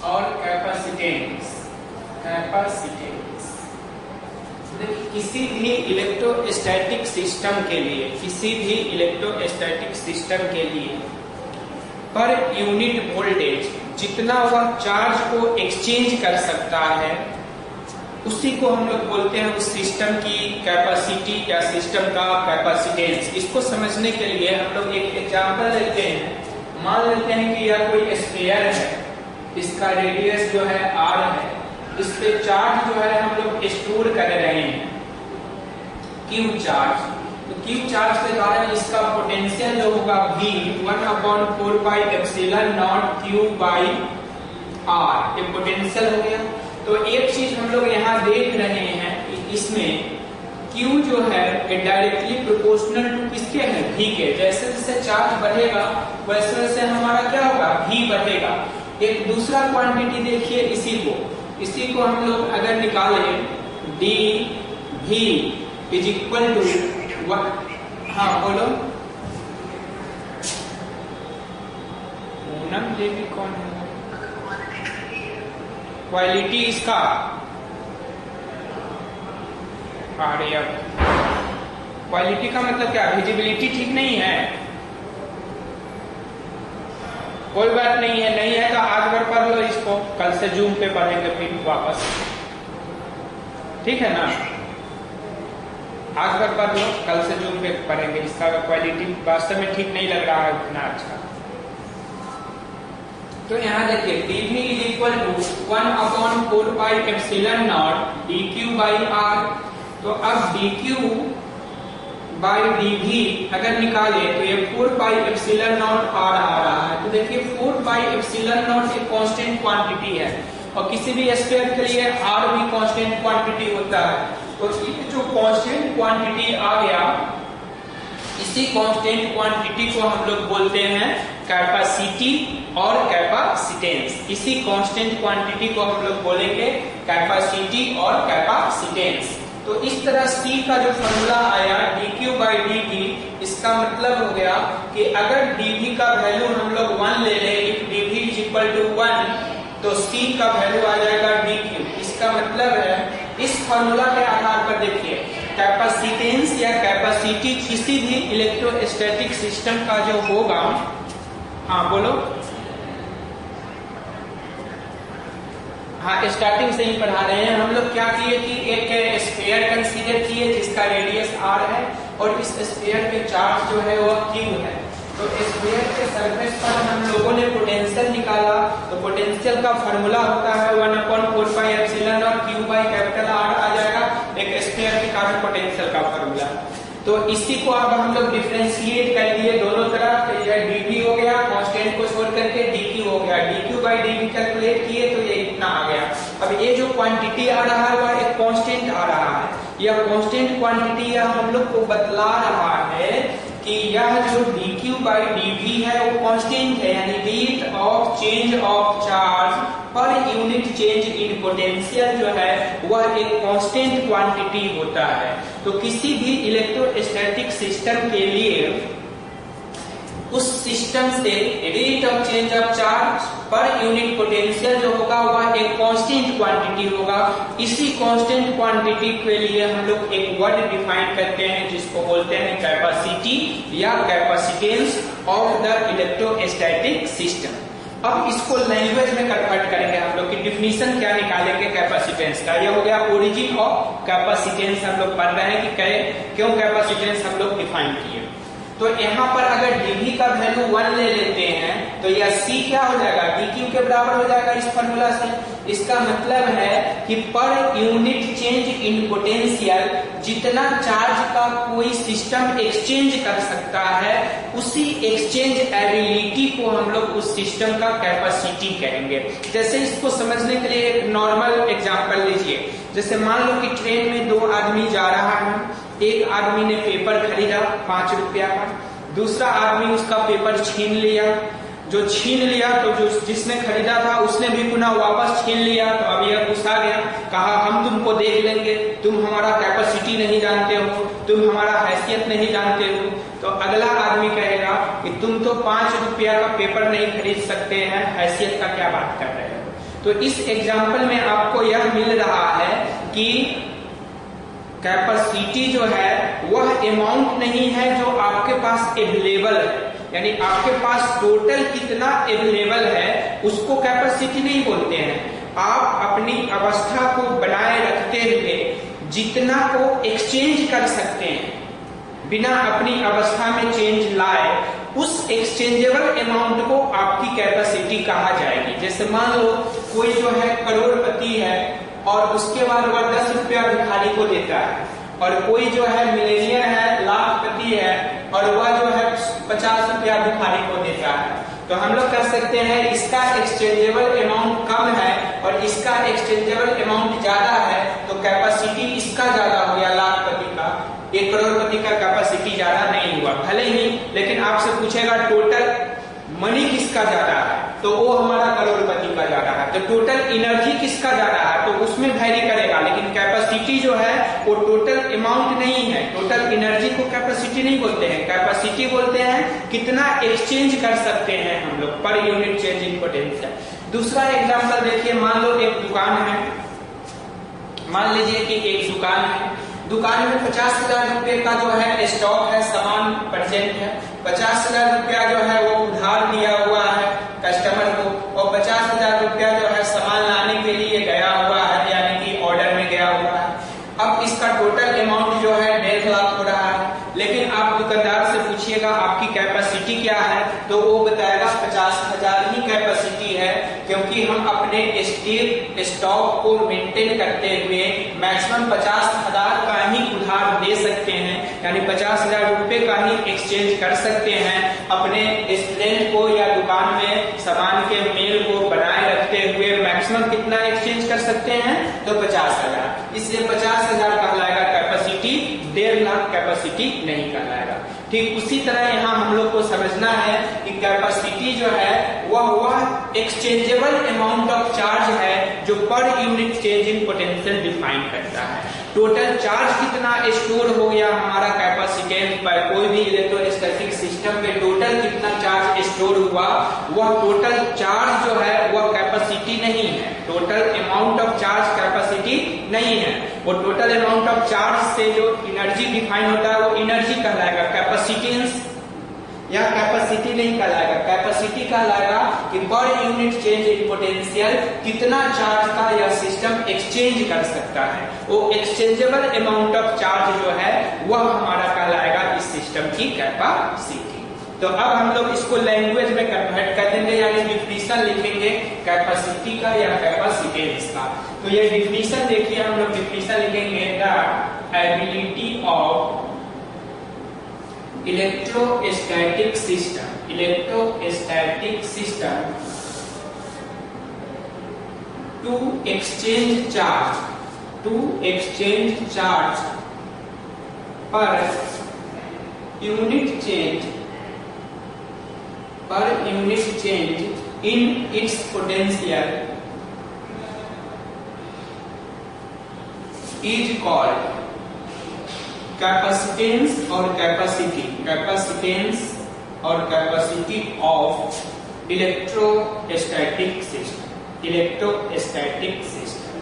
और कैपेसिटेंस। किसी भी इलेक्ट्रोस्टैटिक सिस्टम के लिए, पर यूनिट वोल्टेज जितना वह चार्ज को एक्सचेंज कर सकता है उसी को हम लोग बोलते हैं उस सिस्टम की कैपेसिटी या सिस्टम का कैपेसिटेंस। इसको समझने के लिए हम लोग एक एग्जांपल लेते हैं। मान लेते हैं कि यह कोई स्फीयर है, इसका रेडियस जो है r है, इस पे चार्ज जो है हम लोग स्टोर कर रहे हैं क्यू चार्ज। तो क्यू चार्ज के कारण इसका पोटेंशियल जो होगा v 1/4πε0 q बाई r, ये पोटेंशियल हो गया। तो एक चीज हम लोग यहाँ देख रहे हैं कि इसमें Q जो है डायरेक्टली प्रोपोर्शनल टू किसके है, V के। जैसे जैसे चार्ज बढ़ेगा वैसे वैसे हमारा क्या होगा, V बढ़ेगा। एक दूसरा क्वांटिटी देखिए, इसी को हम लोग अगर निकालें dV इज इक्वल टू, हाँ बोलो, पूनम देवी कौन है? क्वालिटी इसका क्वालिटी का मतलब क्या, विजिबिलिटी ठीक नहीं है? कोई बात नहीं है, तो आज भर पढ़ लो इसको, कल से जूम पे पढ़ेंगे फिर वापस, ठीक है ना? आज भर पढ़ लो, कल से जूम पे पढ़ेंगे। इसका क्वालिटी वास्तव में ठीक नहीं लग रहा है उतना अच्छा। तो यहाँ देखिए dV is equal to 1/4πε0 dq by r। तो अब dq बाई dV अगर निकाले तो ये 4πε0 r आ रहा है। तो देखिए 4πε0 एक कांस्टेंट क्वांटिटी है और किसी भी स्फीयर के लिए r भी कांस्टेंट क्वांटिटी होता है। तो ये जो कांस्टेंट क्वांटिटी आ गया, इसी कांस्टेंट क्वांटिटी को हम लोग बोलते हैं कैपेसिटी और कैपेसिटेंस। इसी कांस्टेंट क्वांटिटी को हम लोग बोलेंगे कैपेसिटी और कैपेसिटेंस। तो इस तरह C का जो फॉर्मूला आया dq बाई dV, इसका मतलब हो गया कि अगर dV का वैल्यू हम लोग 1 ले लें, if dV is equal to 1, तो C का वैल्यू आ जाएगा dq। इसका मतलब है इस फॉर्मूला के आधार पर देखिए कैपेसिटेंस या कैपेसिटी किसी भी इलेक्ट्रोस्टैटिक सिस्टम का जो होगा, हाँ बोलो, हाँ स्टार्टिंग से ही पढ़ा रहे हैं हम लोग। क्या किए कि एक स्फीयर कंसीडर किए जिसका रेडियस r है और इस स्फीयर पे चार्ज जो है वो q है। तो स्फीयर के सरफेस पर हम लोगों ने पोटेंशियल निकाला। तो पोटेंशियल का फॉर्मूला होता है 1/4πε0 q बाई कैपिटल R आ जाएगा, एक स्फीयर के कारण पोटेंशियल का फॉर्मूला। तो इसी को अब हम लोग डिफरेंशिएट कर दिए दोनों तरफ। तो यह dV हो गया, कांस्टेंट को छोड़ करके dq हो गया, dq बाई dV कैलकुलेट किए तो ये इतना आ गया। अब ये जो क्वांटिटी आ रहा है वह एक कांस्टेंट आ रहा है। यह कांस्टेंट क्वांटिटी यह हम लोग को बतला रहा है कि यह जो dq बाई dV है वो कांस्टेंट है, यानी rate of change of charge per unit change in potential जो है वह एक कांस्टेंट क्वांटिटी होता है। तो किसी भी इलेक्ट्रोस्टैटिक सिस्टम के लिए उस सिस्टम से rate of change of charge per unit potential जो होगा वह एक कांस्टेंट क्वांटिटी होगा। इसी कांस्टेंट क्वांटिटी के लिए हम लोग एक वर्ड डिफाइन करते हैं जिसको बोलते हैं कैपेसिटी या capacitance of the electrostatic system. अब इसको लैंग्वेज में कन्वर्ट करेंगे हम लोग कि डिफिनीशन क्या निकालेंगे कैपेसिटेंस का। यह हो गया ओरिजिन ऑफ कैपेसिटेंस। हम लोग पढ़ रहे हैं कि क्यों कैपेसिटेंस हम लोग डिफाइन किए। तो यहाँ पर अगर dV का वैल्यू 1 ले लेते हैं तो यह C क्या हो जाएगा, dq के बराबर हो जाएगा इस फॉर्मूला से। इसका मतलब है कि पर यूनिट चेंज इन पोटेंशियल जितना चार्ज का कोई सिस्टम एक्सचेंज कर सकता है उसी एक्सचेंज एबिलिटी को हम लोग उस सिस्टम का कैपेसिटी कहेंगे। जैसे इसको समझने के लिए एक नॉर्मल एग्जांपल लीजिए। जैसे मान लो कि ट्रेन में 2 आदमी जा रहा है, एक आदमी ने पेपर खरीदा 5 रुपया का, दूसरा आदमी उसका पेपर छीन लिया। जो छीन लिया तो जो जिसने खरीदा था उसने भी पुनः वापस छीन लिया। तो अब यह गुस्सा गया, कहा हम तुमको देख लेंगे, तुम हमारा कैपेसिटी नहीं जानते हो, तुम हमारा हैसियत नहीं जानते हो। तो अगला आदमी कहेगा कि तुम तो 5 रुपया का पेपर नहीं खरीद सकते हैं, हैसियत का क्या बात कर रहे हो। तो इस एग्जाम्पल में आपको यह मिल रहा है कि कैपेसिटी जो है वह अमाउंट नहीं है जो आपके पास अवेलेबल है, यानी आपके पास टोटल कितना अवेलेबल है उसको कैपेसिटी नहीं बोलते हैं। आप अपनी अवस्था को बनाए रखते हुए जितना को एक्सचेंज कर सकते हैं बिना अपनी अवस्था में चेंज लाए, उस एक्सचेंजेबल अमाउंट को आपकी कैपेसिटी कहा जाएगी। जैसे मान लो कोई जो है करोड़पति है और उसके बाद वह 10 रुपया भिखारी को देता है, और कोई जो है मिलेनियर है, लाखपति है, और वह जो है 50 रुपया भिखारी को देता है। तो हम लोग कह सकते हैं इसका एक्सचेंजेबल अमाउंट कम है और इसका एक्सचेंजेबल अमाउंट ज्यादा है, तो कैपेसिटी इसका ज्यादा हो गया लाखपति का, एक करोड़पति का कैपेसिटी ज्यादा नहीं हुआ भले ही, लेकिन आपसे पूछेगा टोटल मनी किसका ज्यादा है, तो वो हमारा करोड़पति का ज्यादा है। तो टोटल एनर्जी किसका ज्यादा है, तो उसमें वैरी करेगा, लेकिन कैपेसिटी जो है वो टोटल अमाउंट नहीं है। टोटल एनर्जी को कैपेसिटी नहीं बोलते हैं, कैपेसिटी बोलते हैं कितना एक्सचेंज कर सकते हैं हम लोग पर यूनिट चेंज इन पोटेंशियल। दूसरा एग्जांपल देखिए, मान लो एक दुकान है, मान लीजिए कि एक दुकान है, दुकान में 50,000 रुपए का जो है स्टॉक है, सामान प्रेजेंट है, 50,000 रुपया जो है वो उधार दिया हुआ है कस्टमर को, और 50,000 रुपया जो है सामान लाने के लिए गया हुआ है, यानी कि ऑर्डर में गया हुआ है। अब इसका टोटल अमाउंट जो है 1.5 लाख हो रहा है, लेकिन आप दुकानदार से पूछिएगा आपकी कैपेसिटी क्या है, तो वो बताएगा 50,000 ही कैपेसिटी है, क्योंकि हम अपने स्टॉक को मेंटेन करते हुए मैक्सिमम 50,000 का ही उधार दे सकते हैं, यानी 50,000 रुपए का ही एक्सचेंज कर सकते हैं अपने स्टूडेंट को या दुकान में सामान के मेल को बनाए रखते हुए। मैक्सिमम कितना एक्सचेंज कर सकते हैं, तो 50,000, इसलिए 50,000 कहलाएगा कैपेसिटी, 1.5 लाख कैपेसिटी नहीं कहलाएगा। ठीक उसी तरह यहाँ हम लोग को समझना है कि कैपेसिटी जो है वह एक्सचेंजेबल अमाउंट ऑफ चार्ज है जो पर unit change in potential define करता है। टोटल चार्ज कितना स्टोर हो गया हमारा कैपेसिटेंस पर, कोई भी इलेक्ट्रोस्टैटिक सिस्टम पे टोटल कितना चार्ज स्टोर हुआ, वह टोटल चार्ज जो है वह कैपेसिटी नहीं है, total amount of charge capacity नहीं है। वो टोटल अमाउंट ऑफ चार्ज से जो एनर्जी डिफाइन होता है वो एनर्जी कहलाएगा, कैपेसिटेंस या कैपेसिटी नहीं कहलाएगा। कैपेसिटी कहलाएगा कि पर यूनिट चेंज इन पोटेंशियल कितना चार्ज का यह सिस्टम एक्सचेंज कर सकता है, वो एक्सचेंजेबल अमाउंट ऑफ चार्ज जो है वह हमारा कहलाएगा इस सिस्टम की कैपेसिटी। तो अब हम लोग इसको लैंग्वेज में कन्वर्ट कर देंगे, यानी डिफिनीशन लिखेंगे कैपेसिटी का या कैपेसिटेंस का। तो ये डिफिनीशन देखिए, हम लोग डिफिनीशन लिखेंगे the ability of electrostatic system to exchange charge per unit change in its potential is called capacitance और कैपेसिटी ऑफ इलेक्ट्रोस्टैटिक सिस्टम।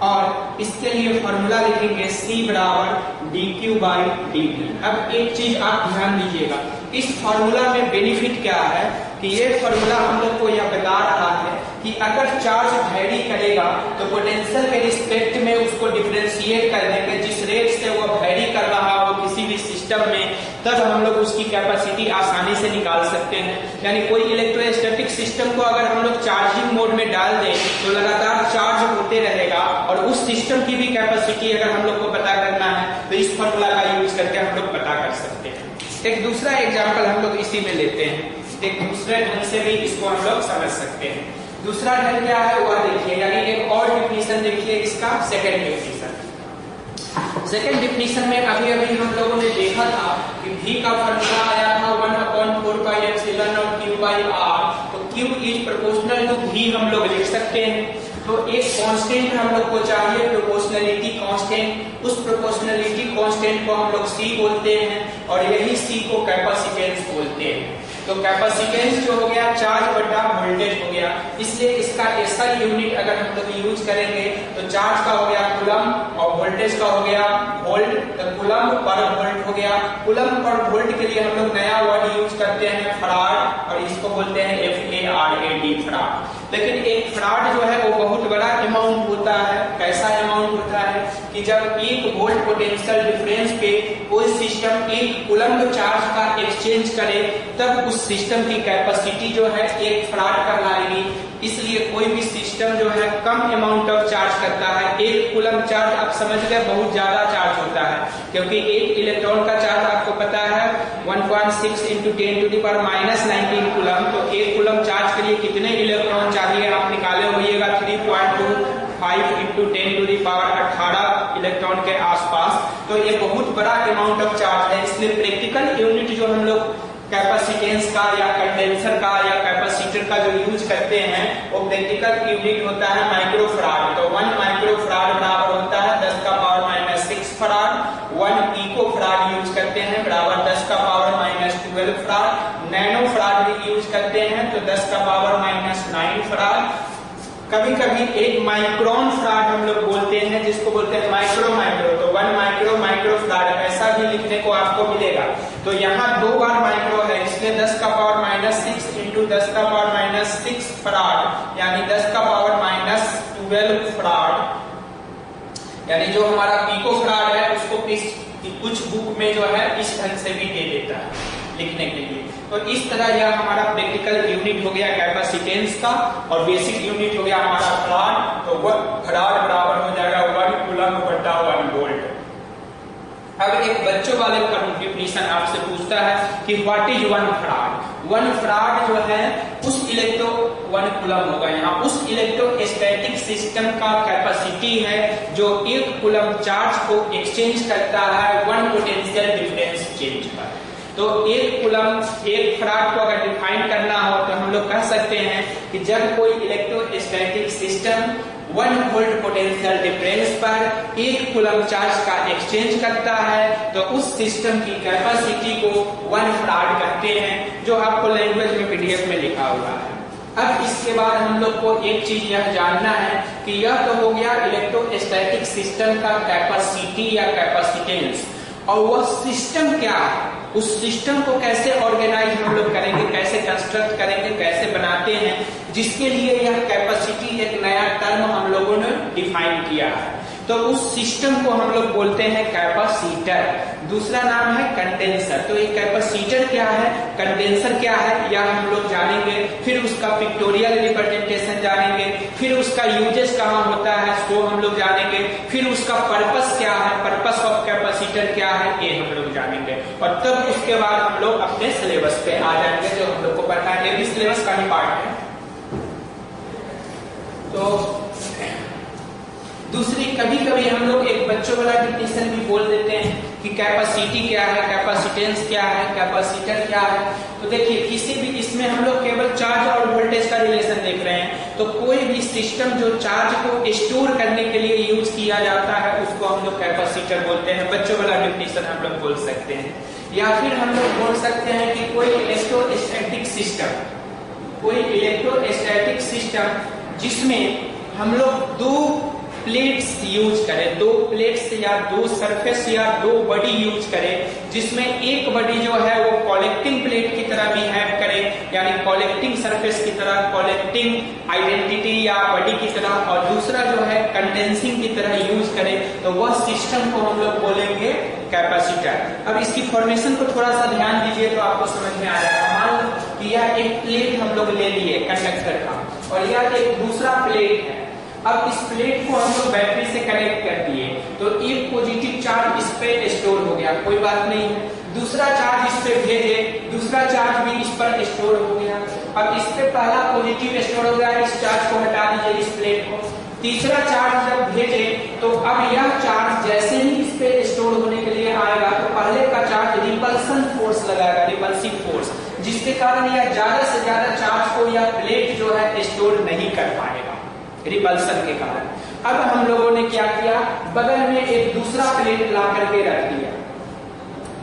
और इसके लिए फॉर्मूला लिखेंगे C बराबर dQ/dt। अब एक चीज आप ध्यान दीजिएगा, इस फॉर्मूला में बेनिफिट क्या है कि ये फॉर्मूला हम लोग को यह बता रहा है कि अगर चार्ज वैरी करेगा तो पोटेंशियल के रिस्पेक्ट में उसको डिफरेंशिएट कर देंगे, जिस रेट से वो वैरी कर रहा हो किसी भी सिस्टम में, तब हम लोग उसकी कैपेसिटी आसानी से निकाल सकते हैं। यानी कोई इलेक्ट्रोस्टैटिक सिस्टम को अगर हम लोग चार्जिंग मोड में डाल दें तो लगातार चार्ज होते रहेगा, और उस सिस्टम की भी कैपेसिटी अगर हम लोग को पता करना है तो इस फॉर्मूला का यूज करके हम लोग पता कर सकते हैं। एक दूसरा एग्जाम्पल हम लोग इसी में लेते हैं, एक दूसरे ढंग से भी इसको हम लोग समझ सकते हैं। दूसरा ढंग क्या है वह देखिए, यानी एक और डिफिनीशन देखिए, इसका सेकंड डिफिनीशन में अभी हम लोगों ने देखा था कि V का फॉर्मूला आया था 1/4πε और Q/R, तो Q is proportional to V हम लोग लिख सकते हैं। तो एक कांस्टेंट हम लोग को चाहिए, प्रोपोर्शनलिटी कांस्टेंट, उस प्रोपोर्शनलिटी कांस्टेंट को हम लोग C बोलते हैं और यही C को कैपेसिटेंस बोलते हैं। तो कैपेसिटेंस जो हो गया चार्ज बटा वोल्टेज हो गया, इसलिए इसका ऐसा यूनिट अगर हम लोग यूज करेंगे तो चार्ज का हो गया कूलम और वोल्टेज का हो गया वोल्ट, तो कूलम पर वोल्ट हो गया। कूलम पर वोल्ट के लिए हम लोग नया वर्ड यूज करते हैं फराड, और इसको बोलते हैं FARAD फराड। लेकिन एक फराड जो है वो बहुत बड़ा अमाउंट होता है। कैसा अमाउंट होता है कि जब 1 वोल्ट पोटेंशियल डिफरेंस पे कोई सिस्टम 1 कूलम चार्ज का एक्सचेंज करे तब उस सिस्टम की कैपेसिटी जो है 1 फराड कहलाएगी। इसलिए कोई भी सिस्टम जो है कम अमाउंट ऑफ चार्ज करता है। 1 कूलम चार्ज आप समझ गए बहुत ज्यादा चार्ज होता है, क्योंकि 1 इलेक्ट्रॉन का चार्ज आपको पता है 1.6 × 10⁻⁹ कूलम। तो 1 कूलम चार्ज के लिए कितने इलेक्ट्रॉन चाहिए आप निकाले होइएगा, 3.25 × 10⁻18 इलेक्ट्रॉन के आसपास। तो ये बहुत बड़ा अमाउंट ऑफ चार्ज है। इसलिए प्रैक्टिकल यूनिट जो हम लोग कैपेसिटेंस का या कंडेंसर का या कैपेसिटर का जो यूज करते हैं वो प्रैक्टिकल यूनिट होता है माइक्रोफराड। तो 1 माइक्रोफराड बराबर होता है 10⁻⁻6 फराड। 1 पिकोफराड यूज करते हैं बराबर 10⁻⁻12 फराड। नैनो फराड भी यूज करते हैं तो 10⁻⁻9 फराड। कभी कभी 1 माइक्रोन फराड हम लोग बोलते हैं, जिसको बोलते हैं माइक्रो। तो 1 माइक्रो फराड ऐसा भी लिखने को आपको मिलेगा। तो यहाँ 2 बार माइक्रो है, इसलिए 10⁻⁻6 × 10⁻⁻6 फराड यानी 10⁻⁻12 फराड। यानी जो हमारा पिको फराड है उसको कुछ बुक में जो है इस ढंग से भी दे देता है लिखने के लिए। तो इस तरह यह हमारा प्रैक्टिकल यूनिट हो गया कैपेसिटेंस का, और बेसिक यूनिट हो गया हमारा फराड। तो वह फराड बराबर हो जाएगा 1 कूलम बटा 1 वोल्ट। अब एक बच्चों वाले डेफिनेशन आपसे पूछता है कि व्हाट इज 1 फराड। 1 फराड जो है उस 1 कूलम होगा यहाँ, उस इलेक्ट्रोस्टैटिक सिस्टम का कैपेसिटी है जो 1 कूलम चार्ज को एक्सचेंज करता है 1 पोटेंशियल डिफरेंस चेंज पर। तो 1 कूलम 1 फराड को अगर डिफाइन करना हो तो हम लोग कह सकते हैं कि जब कोई electrostatic system 1 volt potential difference पर 1 कूलम चार्ज का एक्सचेंज करता है तो उस सिस्टम की कैपेसिटी को 1 फराड कहते हैं, जो आपको लैंग्वेज में PDF में लिखा हुआ है। अब इसके बाद हम लोग को एक चीज यह जानना है कि यह तो हो गया इलेक्ट्रोस्टैटिक सिस्टम का कैपेसिटी या कैपेसिटेंस, और वह सिस्टम क्या है, उस सिस्टम को कैसे ऑर्गेनाइज हम लोग करेंगे, कैसे कंस्ट्रक्ट करेंगे, कैसे बनाते हैं, जिसके लिए यह कैपेसिटी एक नया टर्म हम लोगों ने डिफाइन किया है। तो उस सिस्टम को हम लोग बोलते हैं कैपेसिटर। दूसरा नाम है कंडेंसर। तो ये कैपेसिटर क्या है, कंडेंसर क्या है, यह हम लोग जानेंगे। फिर उसका पिक्टोरियल रिप्रेजेंटेशन जानेंगे, फिर उसका यूजेस कहाँ होता है वो हम लोग जानेंगे, फिर उसका पर्पस क्या है, पर्पस ऑफ कैपेसिटर क्या है, ये हम लोग जानेंगे। और तब उसके बाद हम लोग अपने सिलेबस पे आ जाएंगे, जो हम लोग को पढ़ना है, ये भी सिलेबस का ही पार्ट है। तो दूसरी, कभी कभी हम लोग एक बच्चों वाला डिफिनेशन भी बोल देते हैं कि कैपेसिटी क्या है, कैपेसिटेंस क्या है, कैपेसिटर क्या है। तो देखिए किसी भी इसमें हम लोग केवल चार्ज और वोल्टेज का रिलेशन देख रहे हैं। तो कोई भी सिस्टम जो चार्ज को स्टोर करने के लिए यूज किया जाता है उसको हम लोग कैपेसिटर बोलते हैं। बच्चों वाला डिफिनेशन हम लोग बोल सकते हैं। या फिर हम लोग बोल सकते हैं कि कोई इलेक्ट्रोस्टैटिक सिस्टम जिसमें हम लोग 2 प्लेट्स यूज करें, 2 प्लेट्स या 2 सरफेस या 2 बॉडी यूज करें, जिसमें एक बॉडी जो है वो कलेक्टिंग प्लेट की तरह बिहेव करे, यानी कलेक्टिंग सरफेस की तरह, कलेक्टिंग आइडेंटिटी या बॉडी की तरह, और दूसरा जो है कंडेंसिंग की तरह यूज करे, तो वह सिस्टम को हम लोग बोलेंगे कैपेसिटर। अब इसकी फॉर्मेशन को थोड़ा सा ध्यान दीजिए तो आपको समझ में आ जाएगा। मान लो कि यह एक प्लेट हम लोग ले लिए कंडक्टर का, और यह एक दूसरा प्लेट है। अब इस प्लेट को हम लोग बैटरी से कनेक्ट कर दिए तो एक पॉजिटिव चार्ज इस पे स्टोर हो गया, कोई बात नहीं है। दूसरा चार्ज इस पे भेजे, दूसरा चार्ज भी इस पर स्टोर हो गया। अब इस पे पहला पॉजिटिव स्टोर हो गया, इस चार्ज को हटा दीजिए इस प्लेट को। तीसरा चार्ज जब भेजे तो अब यह चार्ज जैसे ही इस पे स्टोर होने के लिए आएगा तो पहले का चार्ज रिपल्सन फोर्स लगाएगा, रिपल्सिव फोर्स, जिसके कारण यह ज्यादा से ज्यादा चार्ज को यह प्लेट जो है स्टोर नहीं कर पाएगा रिपल्सन के कारण। अब हम लोगों ने क्या किया, बगल में एक दूसरा प्लेट ला करके रख दिया।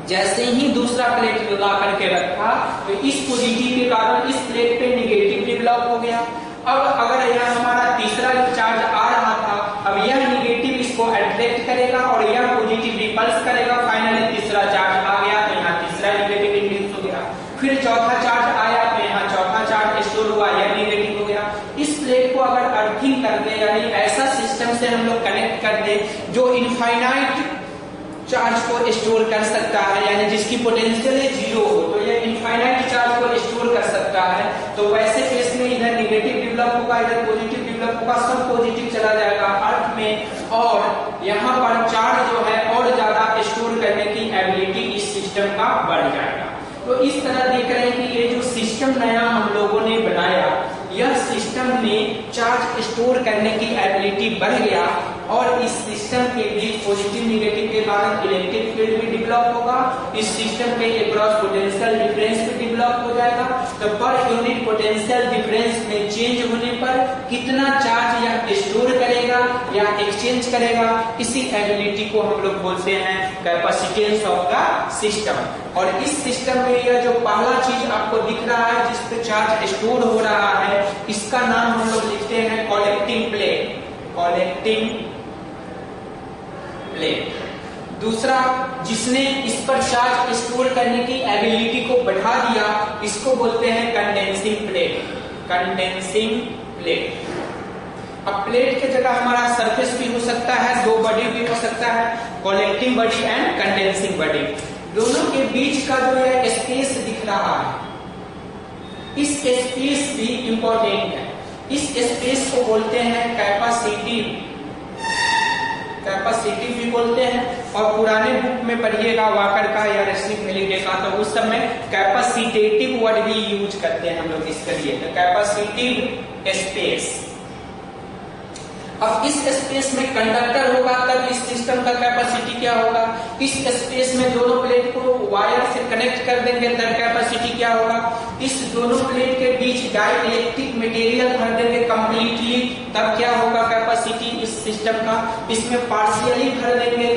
जैसे ही दूसरा प्लेट ला करके रखा तो इस पॉजिटिव के कारण इस प्लेट पे निगेटिव डेवलप हो गया। अब अगर यहाँ हमारा तीसरा चार्ज आ रहा था, अब यह निगेटिव इसको अट्रैक्ट करेगा और यह पॉजिटिव रिपल्स करेगा। फाइनली तीसरा चार्ज आ गया तो यहाँ तीसरा निगेटिव इंड्यूस हो गया। फिर चौथा चार्ज आया तो यहाँ चौथा चार्ज स्टोर हुआ, यह निगेटिव हो गया। इस प्लेट को अगर अर्थिंग कर दे, यानी ऐसा सिस्टम से हम लोग कनेक्ट कर दे जो इनफाइनाइट चार्ज को स्टोर कर सकता है, यानी जिसकी पोटेंशियल जीरो हो, तो ये इनफाइनाइट चार्ज को स्टोर कर सकता है। तो वैसे केस में इधर निगेटिव डेवलप होगा, इधर पॉजिटिव डेवलप होगा, सब पॉजिटिव चला जाएगा अर्थ में, और यहाँ पर चार्ज जो है और ज्यादा स्टोर करने की एबिलिटी इस सिस्टम का बढ़ जाएगा। तो इस तरह देख रहे हैं कि ये जो सिस्टम नया हम लोगों ने बनाया, यह सिस्टम में चार्ज स्टोर करने की एबिलिटी बढ़ गया और इस सिस्टम के बीच पॉजिटिव निगेटिव के कारण इलेक्ट्रिक फील्ड भी डेवलप होगा। इस सिस्टम के अक्रॉस पोटेंशियल डिफरेंस भी डेवलप हो जाएगा। तो पर यूनिट पोटेंशियल डिफरेंस में चेंज होने पर कितना चार्ज यह स्टोर करेगा या एक्सचेंज करेगा, इसी एबिलिटी को हम लोग बोलते हैं कैपेसिटेंस ऑफ द सिस्टम। और इस सिस्टम में यह जो पहला चीज आपको दिख रहा है जिस पे चार्ज स्टोर हो रहा है, इसका नाम हम लोग लिखते हैं कलेक्टिंग प्लेट। Collecting plate. दूसरा, जिसने इस पर चार्ज स्टोर करने की एबिलिटी को बढ़ा दिया, इसको बोलते हैं कंडेंसिंग प्लेट। Condensing plate. अब प्लेट की जगह हमारा सरफेस भी हो सकता है, दो बॉडी भी हो सकता है, collecting body and condensing body. दोनों के बीच का जो है स्पेस दिख रहा है, इस स्पेस भी इंपॉर्टेंट है। इस स्पेस को बोलते हैं कैपेसिटिव। कैपेसिटिव भी बोलते हैं, और पुराने बुक में पढ़िएगा वाकर का या रेसिक मेलिडे का, तो उस समय कैपेसिटेटिव वर्ड भी यूज करते हैं हम लोग इसके लिए। तो कैपेसिटिव स्पेस। अब इस स्पेस में कंडक्टर होगा तब इस सिस्टम का कैपेसिटी क्या होगा। इस स्पेस में दोनों प्लेट को वायर से कनेक्ट कर देंगे तब कैपेसिटी क्या होगा। इस दोनों प्लेट के बीच डाइलेक्ट्रिक मटेरियल भर देंगे कंप्लीटली, तब क्या होगा कैपेसिटी इस सिस्टम का। इसमें पार्शियली भर देंगे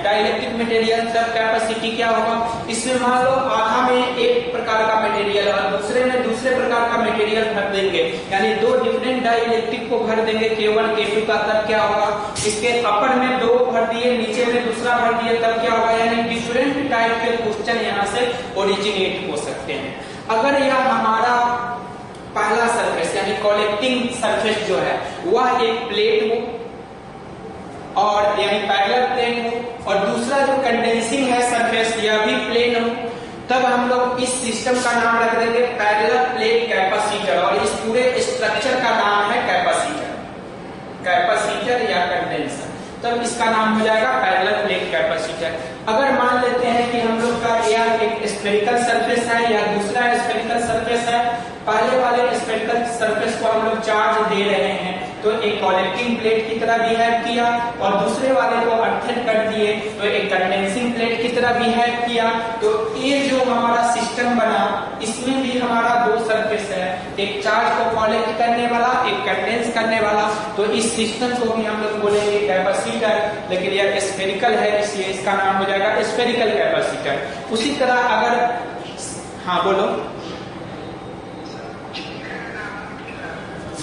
डाइलेक्ट्रिक मटेरियल, तब कैपेसिटी क्या होगा। इसमें मान लो आधा में एक प्रकार का मटेरियल और दूसरे में दूसरे प्रकार का मटेरियल भर देंगे, यानी दो डिफरेंट डाइलेक्ट्रिक को भर देंगे K1 K2 का, तब क्या होगा। इसके अपर में दो भर दिए, नीचे में दूसरा भर दिए, तब क्या होगा। यानी डिफरेंट टाइप के क्वेश्चन यहाँ से ओरिजिनेट हो सकते हैं। अगर यह हमारा पहला सरफेस यानी कलेक्टिंग सरफेस जो है वह एक प्लेट हो और यानी पैरेलल प्लेन हो, और दूसरा जो कंडेंसिंग है सरफेस यह भी प्लेन हो, तब हम लोग इस सिस्टम का नाम रख देंगे पैरेलल प्लेट कैपेसिटर, और इस पूरे स्ट्रक्चर का नाम है कैपेसिटर। कैपेसिटर या कंडेंसर, तब इसका नाम हो जाएगा पैरेलल प्लेट कैपेसिटर। अगर मान लेते हैं कि हम लोग का यह एक स्फेरिकल सरफेस है या दूसरा स्फेरिकल सरफेस है, पहले वाले स्फेरिकल सरफेस को हम लोग चार्ज दे रहे हैं तो एक कलेक्टिंग प्लेट की तरह बिहेव किया, और दूसरे वाले को अर्थन कर दिए तो एक कंडेंसिंग प्लेट की तरह बिहेव किया। तो ये जो हमारा सिस्टम बना, इसमें भी हमारा दो सरफेस है, एक चार्ज को कलेक्ट करने वाला, एक कंडेंस करने वाला। तो इस सिस्टम को भी हम लोग बोलेंगे कैपेसिटर, लेकिन यह स्फेरिकल है इसलिए इसका नाम हो जाएगा स्फेरिकल कैपेसिटर। उसी तरह अगर, हाँ बोलो,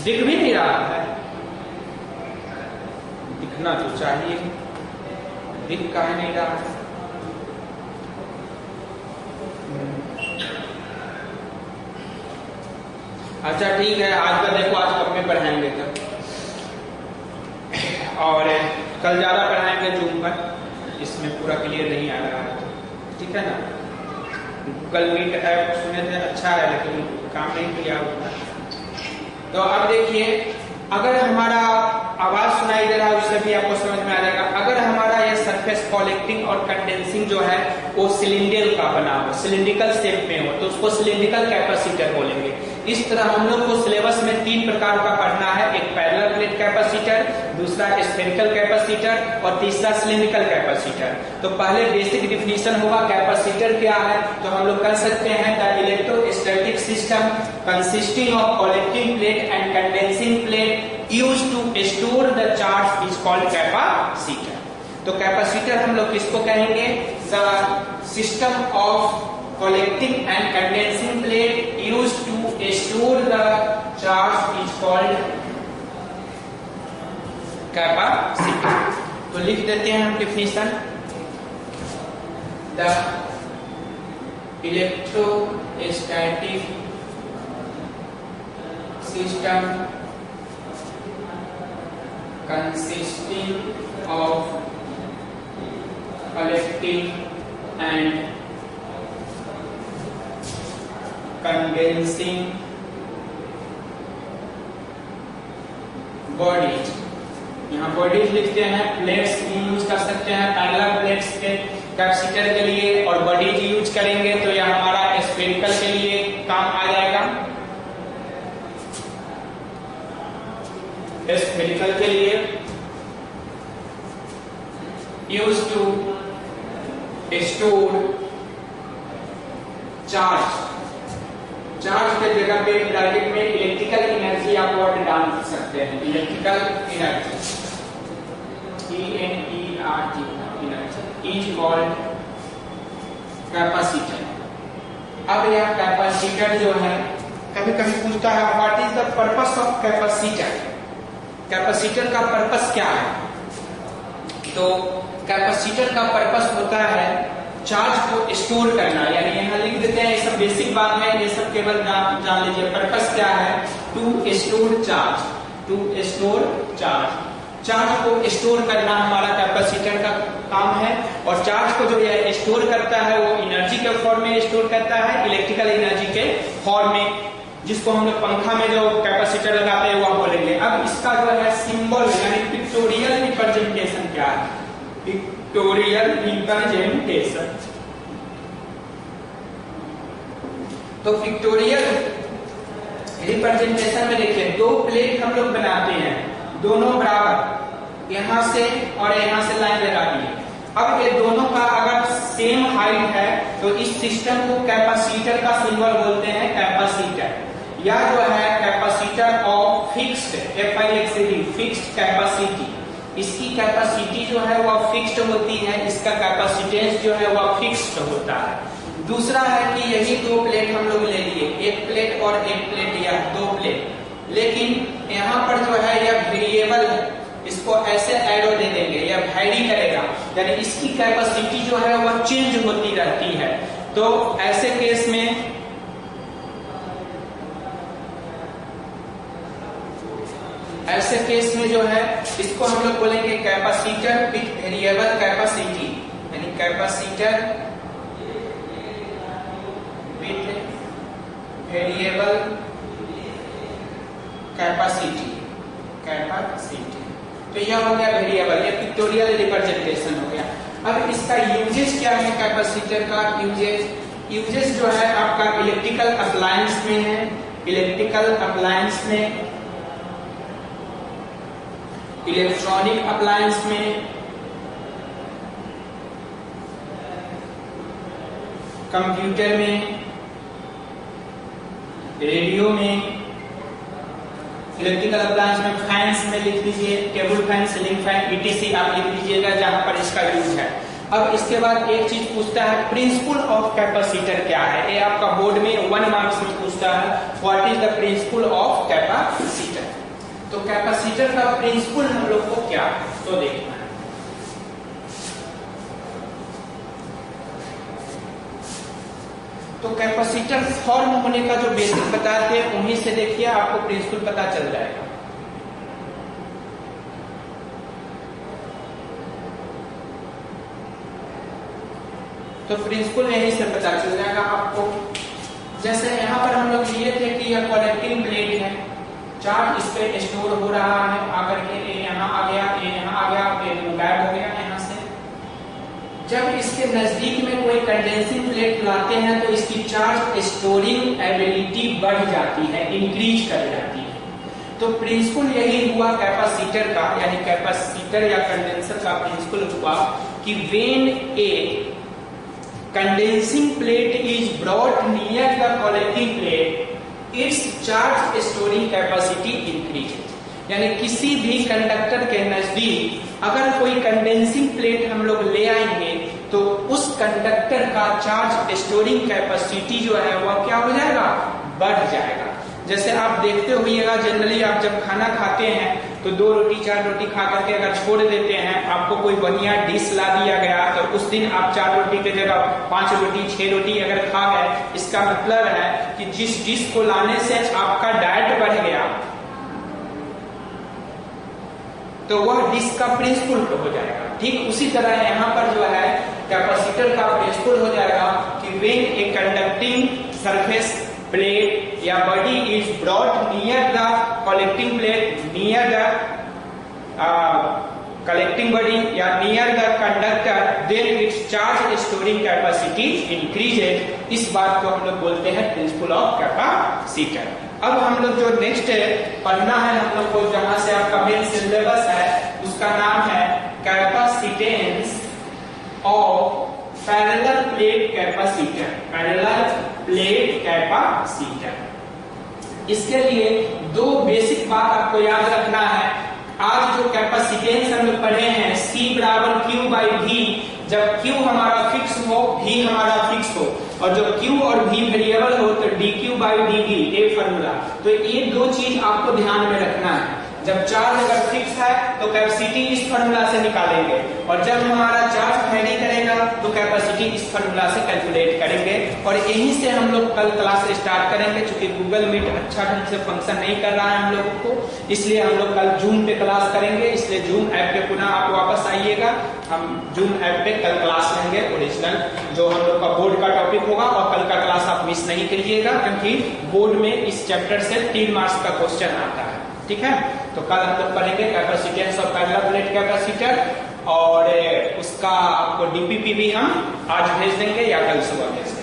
दिख भी नहीं रहा है, दिखना तो चाहिए, दिख काहे नहीं रहा है। अच्छा ठीक है, आज का देखो, आज कब में पढ़ाएंगे तब, और कल ज्यादा पढ़ाएंगे जूम पर, इसमें पूरा क्लियर नहीं आ रहा है, ठीक है ना। गूगल मीट ऐप सुने थे, अच्छा है लेकिन काम नहीं किया उतना। तो अब देखिए, अगर हमारा आवाज सुनाई दे रहा है उससे भी आपको समझ में आ जाएगा। अगर हमारा यह सरफेस कलेक्टिंग और कंडेंसिंग जो है वो सिलिंडर का बना हो, सिलिंड्रिकल शेप में हो, तो उसको सिलिंड्रिकल कैपेसिटर बोलेंगे। इस तरह हम लोग को सिलेबस में तीन प्रकार का पढ़ना है, एक पैरेलल प्लेट कैपेसिटर, दूसरा स्फेरिकल कैपेसिटर और तीसरा सिलिंड्रिकल कैपेसिटर। तो पहले बेसिक डिफिनीशन होगा कैपेसिटर क्या है, तो हम लोग कर सकते हैं the electrostatic system consisting of collecting plate and condensing plate used to store the charge is called capacitor. तो कैपेसिटर हम लोग किसको कहेंगे? The system of collecting and condensing plate used to store the charge is called capacitor. तो लिख देते हैं हम definition. The electrostatic system consisting of collecting and condensing bodies। यहाँ बॉडीज लिखते हैं, प्लेट्स यूज कर सकते हैं पैरेलल प्लेट्स के कैपेसिटर के लिए, और बॉडीज यूज करेंगे तो यह हमारा स्फेरिकल के लिए काम आ जाएगा। स्फेरिकल के लिए use to store charge. Charge के जगह पे ब्रैकेट में इलेक्ट्रिकल एनर्जी आप वर्ड डाल सकते हैं। Electrical energy ENERG energy is called capacitor. अब यह कैपेसिटर जो है कभी कभी पूछता है what is the purpose of capacitor. Capacitor का पर्पस क्या है? तो कैपेसिटर का पर्पस होता है चार्ज को स्टोर करना, यानी यहाँ लिख देते हैं, ये सब बेसिक बात है, ये सब केवल जान लीजिए। पर्पस क्या है? To store charge. To store charge, charge को स्टोर करना हमारा कैपेसिटर का काम है। और चार्ज को जो ये स्टोर करता है वो एनर्जी के फॉर्म में स्टोर करता है, इलेक्ट्रिकल एनर्जी के फॉर्म में, जिसको हम लोग पंखा में जो कैपेसिटर लगाते हैं वह बोलेंगे। अब इसका जो है सिंबल यानी पिक्टोरियल रिप्रेजेंटेशन क्या है? Pictorial representation. तो पिक्टोरियल रिप्रेजेंटेशन में देखिए, दो प्लेट हम लोग बनाते हैं, दोनों बराबर, यहां से और यहां से लाइन लगा दी। अब ये दोनों का अगर सेम हाइट है तो इस सिस्टम को कैपेसिटर का सिंबल बोलते हैं, कैपेसिटर। या जो है capacitor of fixed, fixed capacity. इसकी कैपेसिटी जो है वह फिक्स्ड होती है, इसका कैपेसिटेंस जो है वह फिक्स्ड होता है। दूसरा है कि यही दो प्लेट हम लोग ले लिए, एक प्लेट और एक प्लेट लिया, दो प्लेट, लेकिन यहाँ पर जो है यह वेरिएबल है, इसको ऐसे एरो दे देंगे, यह वैरी करेगा, यानी इसकी कैपेसिटी जो है वह चेंज होती रहती है। तो ऐसे केस में जो है इसको हम लोग बोलेंगे कैपेसिटर विथ वेरिएबल कैपेसिटी, यानी कैपेसिटर विथ वेरिएबल कैपेसिटी। तो यह हो गया वेरिएबल, ये पिक्टोरियल रिप्रेजेंटेशन हो गया। अब इसका यूजेस क्या है? कैपेसिटर का यूजेस जो है आपका इलेक्ट्रिकल अप्लायंस में है। इलेक्ट्रिकल अप्लायंस में, इलेक्ट्रॉनिक अप्लायंस में, कंप्यूटर में, रेडियो में, इलेक्ट्रिकल अप्लायंस में, फैंस में लिख दीजिए, table fan, ceiling fan, ETC आप लिख दीजिएगा जहां पर इसका यूज है। अब इसके बाद एक चीज पूछता है, प्रिंसिपल ऑफ कैपेसिटर क्या है? ये आपका बोर्ड में 1 मार्क्स में पूछता है, what is the principle of capacitor. तो कैपेसिटर का प्रिंसिपल हम लोग को क्या है तो देखना है। तो कैपेसिटर फॉर्म होने का जो बेसिक बताते हैं उन्हीं से देखिए आपको प्रिंसिपल पता चल जाएगा। तो प्रिंसिपल यहीं से पता चल जाएगा आपको। जैसे यहाँ पर हम लोग लिए थे कि यह कलेक्टिंग प्लेट है, चार्ज इस पे स्टोर हो रहा है, आकर के यहाँ आ गया, ये यहाँ आ गया, ये गायब हो गया यहाँ से। जब इसके नजदीक में कोई कंडेंसिंग प्लेट लाते हैं तो इसकी चार्ज स्टोरिंग एबिलिटी बढ़ जाती है, इंक्रीज कर जाती है। तो प्रिंसिपल यही हुआ कैपेसिटर का, यानी कैपेसिटर या कंडेंसर का प्रिंसिपल हुआ कि when A condensing plate is brought near the collecting plate, it's charge storing capacity increases. यानी किसी भी कंडक्टर के नजदीक अगर कोई कंडेंसिंग प्लेट हम लोग ले आएंगे तो उस कंडक्टर का चार्ज स्टोरिंग कैपेसिटी जो है वह क्या हो जाएगा, बढ़ जाएगा। जैसे आप देखते होइएगा जनरली आप जब खाना खाते हैं तो 2 रोटी 4 रोटी खा करके अगर छोड़ देते हैं, आपको कोई बढ़िया डिश ला दिया गया तो उस दिन आप 4 रोटी की जगह 5 रोटी 6 रोटी अगर खा गए, इसका मतलब है कि जिस डिश को लाने से आपका डाइट बढ़ गया तो वह डिश का प्रिंसिपल हो जाएगा। ठीक उसी तरह यहाँ पर जो है कैपेसिटर का प्रिंसिपल हो जाएगा कि when a conducting surface plate या body is brought near the collecting plate, near the collecting body या near the conductor, then its charge storing capacity increases. इस बात को हम लोग बोलते हैं प्रिंसिपल ऑफ कैपेसिटर। अब हम लोग जो नेक्स्ट पढ़ना है हम लोग को, जहां से आपका मेन सिलेबस है, उसका नाम है capacitance of parallel plate capacitor, parallel plate capacitor. इसके लिए 2 बेसिक बात आपको याद रखना है। आज जो कैपेसिटेंस हम लोग पढ़े हैं C बराबर Q बाई V, जब Q हमारा फिक्स हो, V हमारा फिक्स हो, और जब Q और V वेरिएबल हो तो dQ बाई dV ये फॉर्मूला। तो ये 2 चीज आपको ध्यान में रखना है। जब चार्ज अगर फिक्स है तो कैपेसिटी इस फॉर्मूला से निकालेंगे, और जब हमारा चार्ज वेरी करेगा तो कैपेसिटी इस फॉर्मूला से कैलकुलेट करेंगे। और यहीं से हम लोग कल क्लास स्टार्ट करेंगे। चूंकि गूगल मीट अच्छा ढंग से फंक्शन नहीं कर रहा है हम लोगों को, इसलिए हम लोग कल जूम पे क्लास करेंगे। इसलिए जूम ऐप पे पुनः आप वापस आइएगा, हम जूम ऐप पे कल क्लास लेंगे ओरिजिनल जो हम लोग का बोर्ड का टॉपिक होगा। और कल का क्लास आप मिस नहीं करिएगा, क्योंकि बोर्ड में इस चैप्टर से 3 मार्क्स का क्वेश्चन आता है। ठीक है, तो कल हम लोग पढ़ेंगे capacitance of parallel plate capacitor, और उसका आपको डीपीपी भी हम आज भेज देंगे या कल सुबह भेज देंगे।